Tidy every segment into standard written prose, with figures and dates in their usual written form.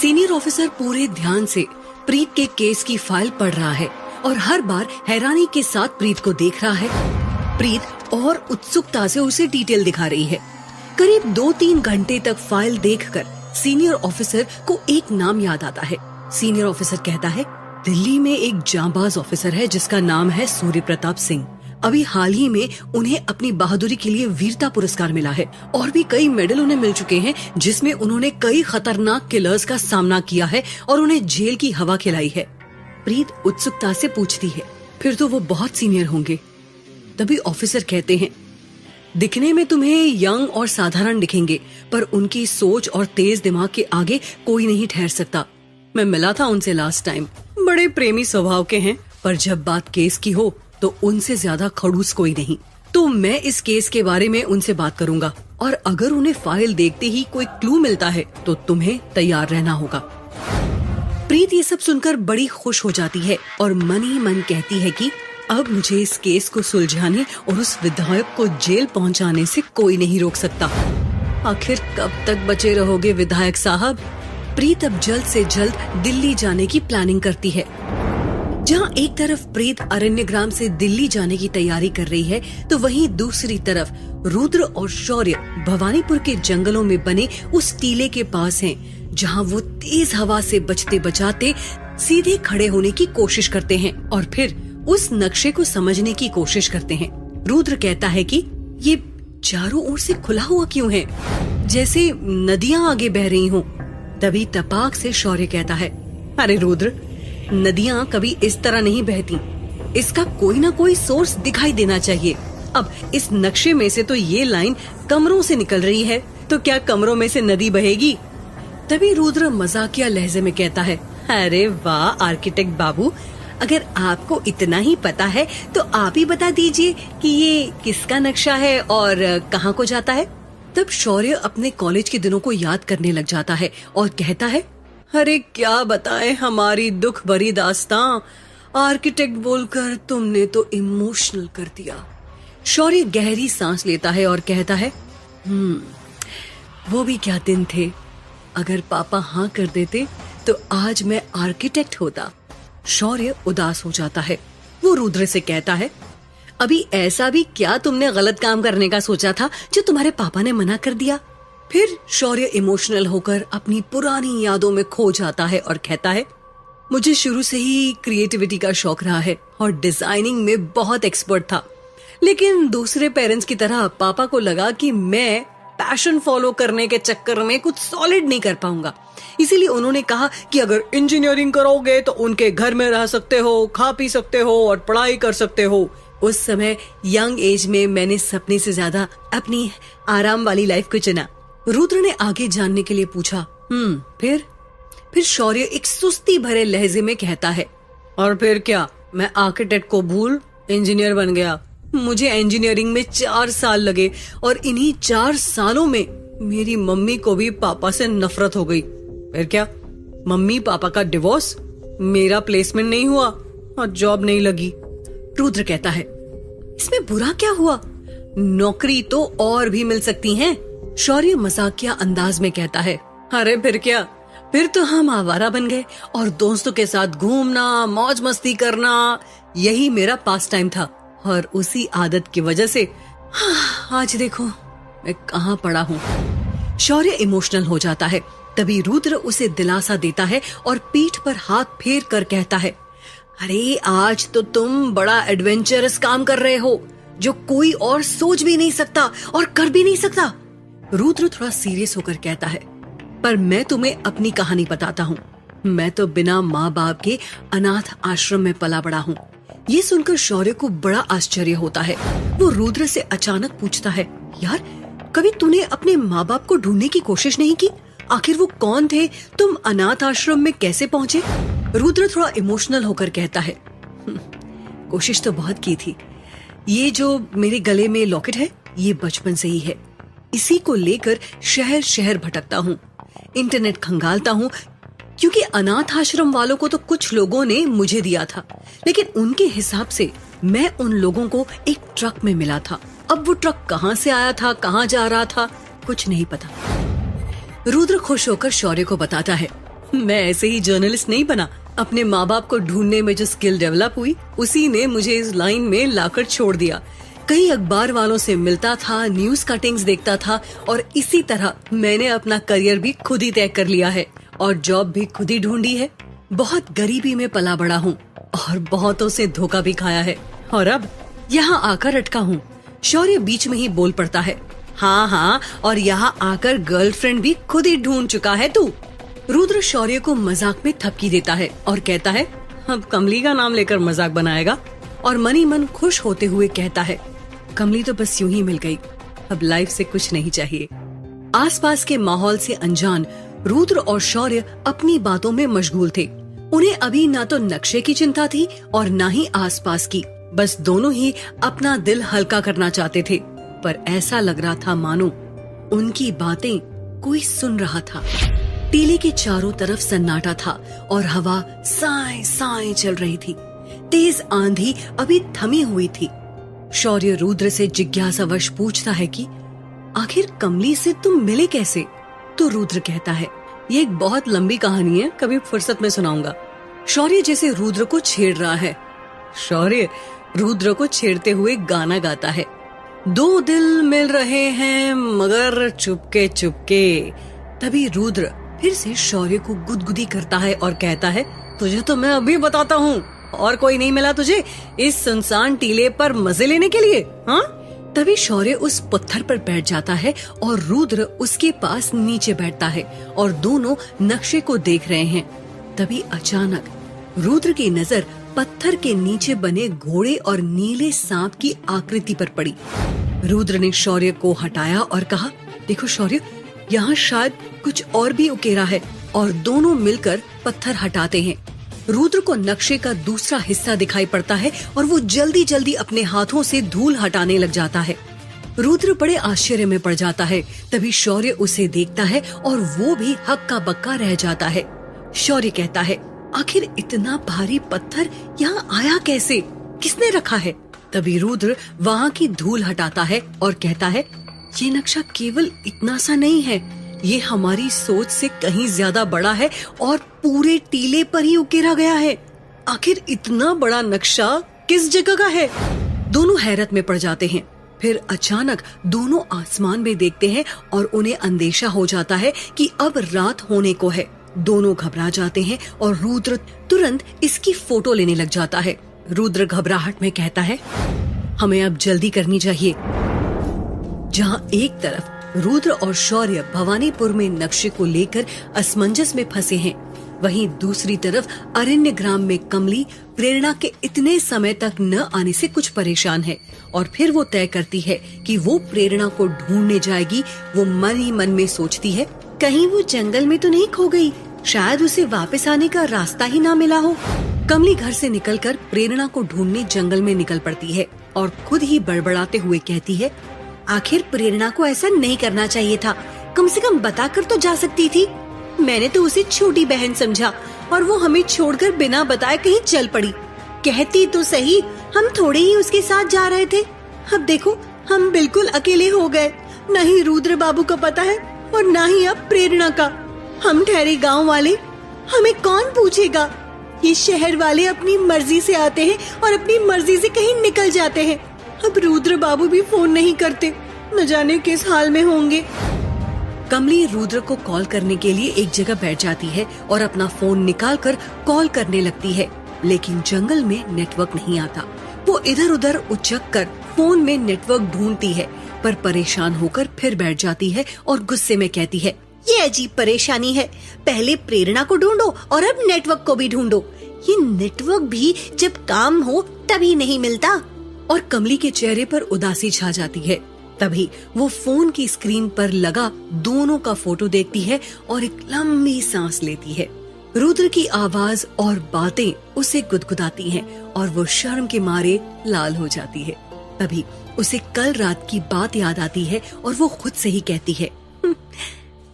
Senior officer पूरे ध्यान से प्रीत के केस की फाइल पढ़ रहा है और हर बार हैरानी के साथ प्रीत को देख रहा है। प्रीत और उत्सुकता से उसे डिटेल दिखा रही है। करीब 2-3 घंटे तक फाइल देखकर सीनियर ऑफिसर को एक नाम याद आता है। सीनियर ऑफिसर कहता है, दिल्ली में एक जांबाज ऑफिसर है जिसका नाम है सूर्य प्रताप सिंह। अभी हाल ही में उन्हें अपनी बहादुरी के लिए वीरता पुरस्कार मिला है और भी कई मेडल उन्हें मिल चुके हैं, जिसमें उन्होंने कई खतरनाक किलर्स का सामना किया है और उन्हें जेल की हवा खिलाई है। प्रीत उत्सुकता से पूछती है, फिर तो वो बहुत सीनियर होंगे। तभी ऑफिसर कहते हैं, दिखने में तुम्हें यंग और साधारण दिखेंगे, पर उनकी सोच और तेज दिमाग के आगे कोई नहीं ठहर सकता। मैं मिला था उनसे लास्ट टाइम। बड़े प्रेमी स्वभाव के हैं, पर जब बात केस की हो तो उनसे ज्यादा खड़ूस कोई नहीं। तो मैं इस केस के बारे में उनसे बात करूंगा और अगर उन्हें फाइल देखते ही कोई क्लू मिलता है तो तुम्हें तैयार रहना होगा। प्रीत ये सब सुनकर बड़ी खुश हो जाती है और मन ही मन कहती है कि अब मुझे इस केस को सुलझाने और उस विधायक को जेल पहुंचाने से कोई नहीं रोक सकता। आखिर कब तक बचे रहोगे विधायक साहब? प्रीत अब जल्द से जल्द दिल्ली जाने की प्लानिंग करती है। जहां एक तरफ प्रीत अरण्यग्राम से दिल्ली जाने की तैयारी कर रही है, तो वहीं दूसरी तरफ रुद्र और शौर्य भवानीपुर के जंगलों में बने उस टीले के पास हैं, जहां वो तेज हवा से बचते बचाते सीधे खड़े होने की कोशिश करते हैं और फिर उस नक्शे को समझने की कोशिश करते हैं। रुद्र कहता है कि ये चारों ओर से खुला हुआ क्यों है, जैसे नदियां आगे बह रही हों। तभी तपाक से शौर्य कहता है, अरे रुद्र, नदियां कभी इस तरह नहीं बहती, इसका कोई ना कोई सोर्स दिखाई देना चाहिए। अब इस नक्शे में से तो ये लाइन कमरों से निकल रही है, तो क्या कमरों में से नदी बहेगी? तभी रुद्र मजाकिया लहजे में कहता है, अरे वाह आर्किटेक्ट बाबू, अगर आपको इतना ही पता है तो आप ही बता दीजिए कि ये किसका नक्शा है और कहाँ को जाता है। तब शौर्य अपने कॉलेज के दिनों को याद करने लग जाता है और कहता है, अरे क्या बताएं हमारी दुख भरी दास्तां, आर्किटेक्ट बोलकर तुमने तो इमोशनल कर दिया। शौर्य गहरी सांस लेता है और कहता है, वो भी क्या दिन थे, अगर पापा हाँ कर देते तो आज मैं आर्किटेक्ट होता। शौर्य उदास हो जाता है। वो रुद्र से कहता है, अभी ऐसा भी क्या तुमने गलत काम करने का सोचा था जो तुम्हारे पापा ने मना कर दिया? फिर शौर्य इमोशनल होकर अपनी पुरानी यादों में खो जाता है और कहता है, मुझे शुरू से ही क्रिएटिविटी का शौक रहा है और डिजाइनिंग में बहुत एक्सपर्ट था, लेकिन दूसरे पेरेंट्स की तरह पापा को लगा कि मैं पैशन फॉलो करने के चक्कर में कुछ सॉलिड नहीं कर पाऊंगा। इसीलिए उन्होंने कहा कि अगर इंजीनियरिंग करोगे तो उनके घर में रह सकते हो, खा पी सकते हो और पढ़ाई कर सकते हो। उस समय यंग एज में मैंने सपने से ज्यादा अपनी आराम वाली लाइफ को चुना। रुद्र ने आगे जानने के लिए पूछा, फिर शौर्य एक सुस्ती भरे लहजे में कहता है, और फिर क्या, मैं आर्किटेक्ट को भूल इंजीनियर बन गया। मुझे इंजीनियरिंग में 4 साल लगे और इन्हीं 4 सालों में मेरी मम्मी को भी पापा से नफरत हो गई। फिर क्या, मम्मी पापा का डिवोर्स, मेरा प्लेसमेंट नहीं हुआ और जॉब नहीं लगी। रुद्र कहता है, इसमें बुरा क्या हुआ, नौकरी तो और भी मिल सकती हैं। शौर्य मजाकिया अंदाज में कहता है, अरे फिर क्या, फिर तो हम आवारा बन गए और दोस्तों के साथ घूमना, मौज मस्ती करना, यही मेरा पास टाइम था और उसी आदत की वजह से आज देखो मैं कहाँ पड़ा हूँ। शौर्य इमोशनल हो जाता है। तभी रुद्र उसे दिलासा देता है और पीठ पर हाथ फेर कर कहता है, अरे आज तो तुम बड़ा एडवेंचरस काम कर रहे हो जो कोई और सोच भी नहीं सकता और कर भी नहीं सकता। रुद्र थोड़ा सीरियस होकर कहता है, पर मैं तुम्हें अपनी कहानी बताता हूँ। मैं तो बिना माँ बाप के अनाथ आश्रम में पला बड़ा हूँ। ये सुनकर शौर्य को बड़ा आश्चर्य होता है। वो रुद्र से अचानक पूछता है, यार कभी तूने अपने माँ बाप को ढूंढने की कोशिश नहीं की? आखिर वो कौन थे? तुम अनाथ आश्रम में कैसे पहुँचे? रुद्र थोड़ा इमोशनल होकर कहता है, कोशिश तो बहुत की थी। ये जो मेरे गले में लॉकेट है, ये बचपन से ही है। इसी को लेकर शहर शहर भटकता हूँ, इंटरनेट खंगालता हूँ, क्योंकि अनाथ आश्रम वालों को तो कुछ लोगों ने मुझे दिया था, लेकिन उनके हिसाब से मैं उन लोगों को एक ट्रक में मिला था। अब वो ट्रक कहाँ से आया था, कहाँ जा रहा था, कुछ नहीं पता। रुद्र खुश होकर शौर्य को बताता है, मैं ऐसे ही जर्नलिस्ट नहीं बना। अपने माँ बाप को ढूंढने में जो स्किल डेवलप हुई, उसी ने मुझे इस लाइन में लाकर छोड़ दिया। कई अखबार वालों से मिलता था, न्यूज कटिंग्स देखता था और इसी तरह मैंने अपना करियर भी खुद ही तय कर लिया है और जॉब भी खुद ही ढूंढी है। बहुत गरीबी में पला बड़ा हूँ और बहुतों से धोखा भी खाया है और अब यहाँ आकर अटका हूँ। शौर्य बीच में ही बोल पड़ता है। हाँ, और यहाँ आकर गर्लफ्रेंड भी खुद ही ढूंढ चुका है तू। रुद्र शौर्य को मजाक में थपकी देता है और कहता है, अब कमली का नाम लेकर मजाक बनाएगा। और मनी मन खुश होते हुए कहता है, कमली तो बस यूं ही मिल गई, अब लाइफ से कुछ नहीं चाहिए। आसपास के माहौल से अनजान रुद्र और शौर्य अपनी बातों में मशगूल थे। उन्हें अभी ना तो नक्शे की चिंता थी और ना ही आसपास की। बस दोनों ही अपना दिल हल्का करना चाहते थे, पर ऐसा लग रहा था मानो उनकी बातें कोई सुन रहा था। टीले के चारों तरफ सन्नाटा था और हवा साए साए चल रही थी। तेज आंधी अभी थमी हुई थी। शौर्य रुद्र से जिज्ञासावश पूछता है कि आखिर कमली से तुम मिले कैसे? तो रुद्र कहता है, ये एक बहुत लंबी कहानी है, कभी फुर्सत में सुनाऊंगा। शौर्य जैसे रुद्र को छेड़ रहा है। शौर्य रुद्र को छेड़ते हुए गाना गाता है, दो दिल मिल रहे हैं मगर चुपके चुपके। तभी रुद्र फिर से शौर्य को गुदगुदी करता है और कहता है, तुझे तो मैं अभी बताता हूँ, और कोई नहीं मिला तुझे इस सुनसान टीले पर मजे लेने के लिए? हाँ? तभी शौर्य उस पत्थर पर बैठ जाता है और रुद्र उसके पास नीचे बैठता है और दोनों नक्शे को देख रहे हैं। तभी अचानक रुद्र की नजर पत्थर के नीचे बने घोड़े और नीले सांप की आकृति पर पड़ी। रुद्र ने शौर्य को हटाया और कहा, देखो शौर्य, यहाँ शायद कुछ और भी उकेरा है। और दोनों मिलकर पत्थर हटाते हैं। रुद्र को नक्शे का दूसरा हिस्सा दिखाई पड़ता है और वो जल्दी जल्दी अपने हाथों से धूल हटाने लग जाता है। रुद्र बड़े आश्चर्य में पड़ जाता है। तभी शौर्य उसे देखता है और वो भी हक्का बक्का रह जाता है। शौर्य कहता है, आखिर इतना भारी पत्थर यहाँ आया कैसे? किसने रखा है? तभी रुद्र वहाँ की धूल हटाता है और कहता है, ये नक्शा केवल इतना सा नहीं है, ये हमारी सोच से कहीं ज्यादा बड़ा है और पूरे टीले पर ही उकेरा गया है। आखिर इतना बड़ा नक्शा किस जगह का है? दोनों हैरत में पड़ जाते हैं। फिर अचानक दोनों आसमान में देखते हैं और उन्हें अंदेशा हो जाता है कि अब रात होने को है। दोनों घबरा जाते हैं और रुद्र तुरंत इसकी फोटो लेने लग जाता है। रुद्र घबराहट में कहता है, हमें अब जल्दी करनी चाहिए। जहाँ एक तरफ रुद्र और शौर्य भवानीपुर में नक्शे को लेकर असमंजस में फंसे हैं, वहीं दूसरी तरफ अरण्य ग्राम में कमली प्रेरणा के इतने समय तक न आने से कुछ परेशान है और फिर वो तय करती है कि वो प्रेरणा को ढूंढने जाएगी। वो मन ही मन में सोचती है, कहीं वो जंगल में तो नहीं खो गई, शायद उसे वापस आने का रास्ता ही ना मिला हो। कमली घर से निकलकर प्रेरणा को ढूंढने जंगल में निकल पड़ती है और खुद ही बड़बड़ाते हुए कहती है, आखिर प्रेरणा को ऐसा नहीं करना चाहिए था, कम से कम बताकर तो जा सकती थी। मैंने तो उसे छोटी बहन समझा और वो हमें छोड़कर बिना बताए कहीं चल पड़ी। कहती तो सही, हम थोड़े ही उसके साथ जा रहे थे। अब देखो, हम बिल्कुल अकेले हो गए। न ही रुद्र बाबू का पता है और न ही अब प्रेरणा का। हम ठहरे गांव वाले, हमें कौन पूछेगा? ये शहर वाले अपनी मर्जी से आते हैं और अपनी मर्जी से कहीं निकल जाते हैं। अब रुद्र बाबू भी फोन नहीं करते, न जाने किस हाल में होंगे। कमली रुद्र को कॉल करने के लिए एक जगह बैठ जाती है और अपना फोन निकालकर कॉल करने लगती है, लेकिन जंगल में नेटवर्क नहीं आता। वो इधर उधर उचक कर फोन में नेटवर्क ढूंढती है, पर परेशान होकर फिर बैठ जाती है और गुस्से में कहती है, ये अजीब परेशानी है, पहले प्रेरणा को ढूंढो और अब नेटवर्क को भी ढूंढो। ये नेटवर्क भी जब काम हो तभी नहीं मिलता। और कमली के चेहरे पर उदासी छा जाती है। तभी वो फोन की स्क्रीन पर लगा दोनों का फोटो देखती है और एक लंबी सांस लेती है। रुद्र की आवाज और बातें उसे गुदगुदाती हैं और वो शर्म के मारे लाल हो जाती है। तभी उसे कल रात की बात याद आती है और वो खुद से ही कहती है,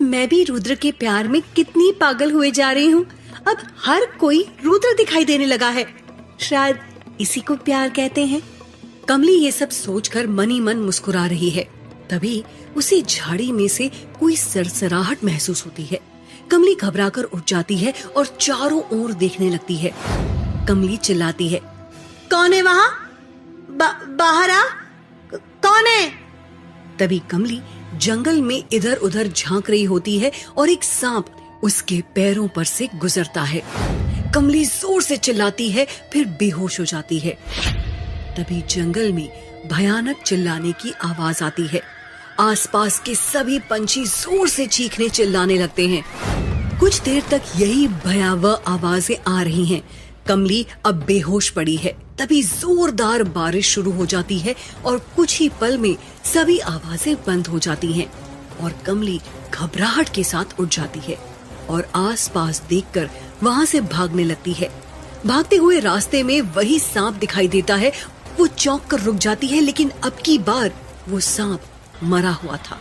मैं भी रुद्र के प्यार में कितनी पागल हुए जा रही हूँ। अब हर कोई रुद्र दिखाई देने लगा है, शायद इसी को प्यार कहते हैं। कमली ये सब सोचकर मनी मन मुस्कुरा रही है। तभी उसे झाड़ी में से कोई सरसराहट महसूस होती है। कमली घबराकर उठ जाती है और चारों ओर देखने लगती है। कमली चिल्लाती है, कौन है वहां? बाहर आ, कौन है? तभी कमली जंगल में इधर उधर झांक रही होती है और एक सांप उसके पैरों पर से गुजरता है। कमली जोर से चिल्लाती है, फिर बेहोश हो जाती है। तभी जंगल में भयानक चिल्लाने की आवाज आती है। आसपास के सभी पंछी जोर से चीखने चिल्लाने लगते हैं। कुछ देर तक यही भयावह आवाजें आ रही हैं। कमली अब बेहोश पड़ी है। तभी जोरदार बारिश शुरू हो जाती है और कुछ ही पल में सभी आवाजें बंद हो जाती हैं और कमली घबराहट के साथ उठ जाती है और आसपास देखकर वहां से भागने लगती है। भागते हुए रास्ते में वही सांप दिखाई देता है। वो चौंक कर रुक जाती है, लेकिन अब की बार वो सांप मरा हुआ था।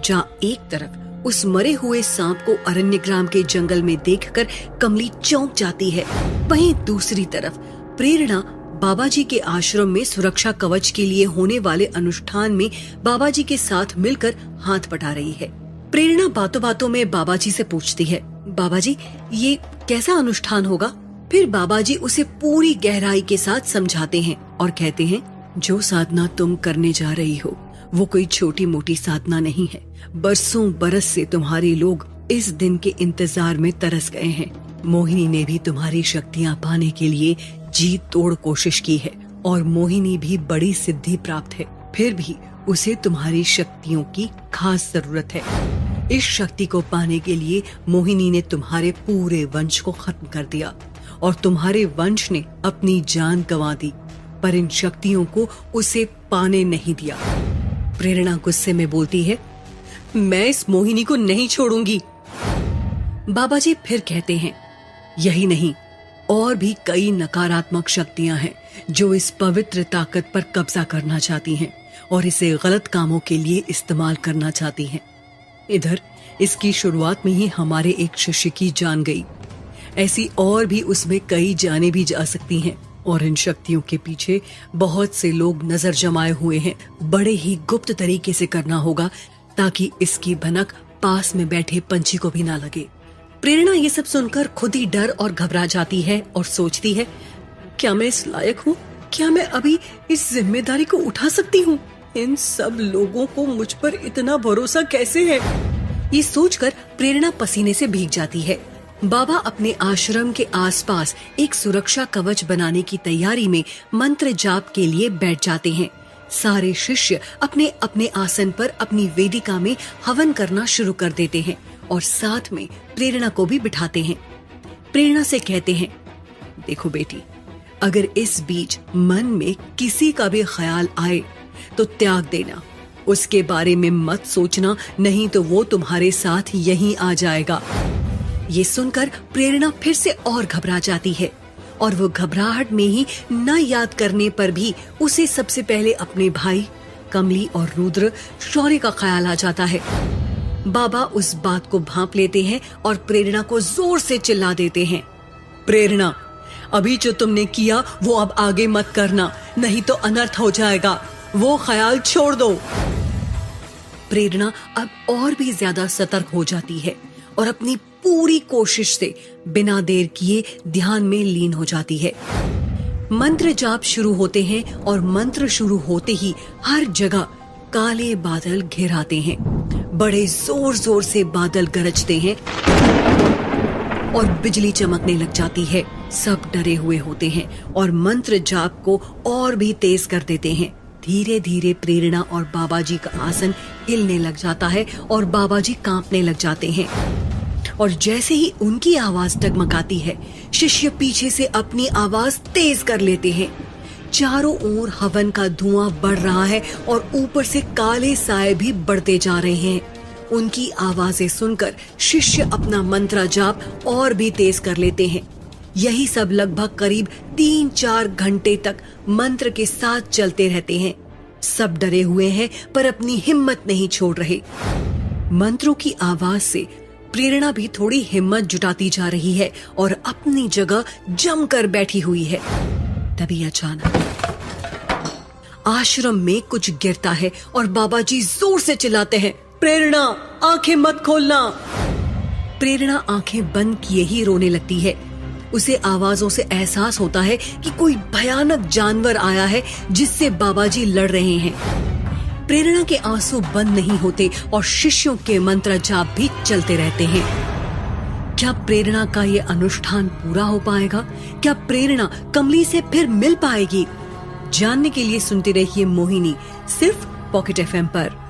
जहाँ एक तरफ उस मरे हुए सांप को अरण्यग्राम के जंगल में देखकर कमली चौंक जाती है, वहीं दूसरी तरफ प्रेरणा बाबा जी के आश्रम में सुरक्षा कवच के लिए होने वाले अनुष्ठान में बाबा जी के साथ मिलकर हाथ बटा रही है। प्रेरणा बातों बातों में बाबा जी से पूछती है, बाबा जी ये कैसा अनुष्ठान होगा? फिर बाबा जी उसे पूरी गहराई के साथ समझाते हैं और कहते हैं, जो साधना तुम करने जा रही हो वो कोई छोटी मोटी साधना नहीं है। बरसों बरस से तुम्हारे लोग इस दिन के इंतजार में तरस गए हैं। मोहिनी ने भी तुम्हारी शक्तियाँ पाने के लिए जी तोड़ कोशिश की है और मोहिनी भी बड़ी सिद्धि प्राप्त है, फिर भी उसे तुम्हारी शक्तियों की खास जरूरत है। इस शक्ति को पाने के लिए मोहिनी ने तुम्हारे पूरे वंश को खत्म कर दिया और तुम्हारे वंश ने अपनी जान गंवा दी, पर इन शक्तियों को उसे पाने नहीं दिया। प्रेरणा गुस्से में बोलती है, मैं इस मोहिनी को नहीं छोड़ूंगी। बाबा जी फिर कहते हैं, यही नहीं, और भी कई नकारात्मक शक्तियां हैं जो इस पवित्र ताकत पर कब्जा करना चाहती हैं और इसे गलत कामों के लिए इस्तेमाल करना चाहती हैं। इधर इसकी शुरुआत में ही हमारे एक शिष्य की जान गई, ऐसी और भी उसमें कई जाने भी जा सकती हैं और इन शक्तियों के पीछे बहुत से लोग नजर जमाए हुए हैं। बड़े ही गुप्त तरीके से करना होगा ताकि इसकी भनक पास में बैठे पंछी को भी ना लगे। प्रेरणा ये सब सुनकर खुद ही डर और घबरा जाती है और सोचती है, क्या मैं इस लायक हूँ? क्या मैं अभी इस जिम्मेदारी को उठा सकती हूँ? इन सब लोगों को मुझ पर इतना भरोसा कैसे है? ये सोचकर प्रेरणा पसीने से भीग जाती है। बाबा अपने आश्रम के आसपास एक सुरक्षा कवच बनाने की तैयारी में मंत्र जाप के लिए बैठ जाते हैं। सारे शिष्य अपने अपने आसन पर अपनी वेदिका में हवन करना शुरू कर देते हैं और साथ में प्रेरणा को भी बिठाते हैं। प्रेरणा से कहते हैं, देखो बेटी, अगर इस बीच मन में किसी का भी ख्याल आए तो त्याग देना, उसके बारे में मत सोचना, नहीं तो वो तुम्हारे साथ यहीं आ जाएगा। ये सुनकर प्रेरणा फिर से और घबरा जाती है और वो घबराहट में ही न याद करने पर भी उसे सबसे पहले अपने भाई कमली और रुद्र शौर्य का ख्याल आ जाता है। बाबा उस बात को भांप लेते हैं और प्रेरणा को जोर से चिल्ला देते हैं, प्रेरणा, अभी जो तुमने किया वो अब आगे मत करना, नहीं तो अनर्थ हो जाएगा। वो ख्याल छोड़ दो। प्रेरणा अब और भी ज्यादा सतर्क हो जाती है और अपनी पूरी कोशिश से बिना देर किए ध्यान में लीन हो जाती है। मंत्र जाप शुरू होते हैं और मंत्र शुरू होते ही हर जगह काले बादल घिर आते हैं। बड़े जोर जोर से बादल गरजते हैं और बिजली चमकने लग जाती है। सब डरे हुए होते हैं और मंत्र जाप को और भी तेज कर देते हैं। धीरे धीरे प्रेरणा और बाबा जी का आसन हिलने लग जाता है और बाबा जी कांपने लग जाते हैं और जैसे ही उनकी आवाज डगमगाती है, शिष्य पीछे से अपनी आवाज तेज कर लेते हैं। चारों ओर हवन का धुआं बढ़ रहा है और ऊपर से काले साए भी बढ़ते जा रहे हैं। उनकी आवाजें सुनकर शिष्य अपना मंत्र जाप और भी तेज कर लेते हैं। यही सब लगभग करीब 3-4 घंटे तक मंत्र के साथ चलते रहते हैं। सब डरे हुए हैं पर अपनी हिम्मत नहीं छोड़ रहे। मंत्रों की आवाज से प्रेरणा भी थोड़ी हिम्मत जुटाती जा रही है और अपनी जगह जमकर बैठी हुई है। तभी अचानक आश्रम में कुछ गिरता है और बाबा जी जोर से चिल्लाते हैं, प्रेरणा, आंखें मत खोलना। प्रेरणा आंखें बंद किए ही रोने लगती है। उसे आवाजों से एहसास होता है कि कोई भयानक जानवर आया है जिससे बाबाजी लड़ रहे हैं। प्रेरणा के आंसू बंद नहीं होते और शिष्यों के मंत्र जाप भी चलते रहते हैं। क्या प्रेरणा का ये अनुष्ठान पूरा हो पाएगा? क्या प्रेरणा कमली से फिर मिल पाएगी? जानने के लिए सुनते रहिए मोहिनी, सिर्फ पॉकेट FM पर।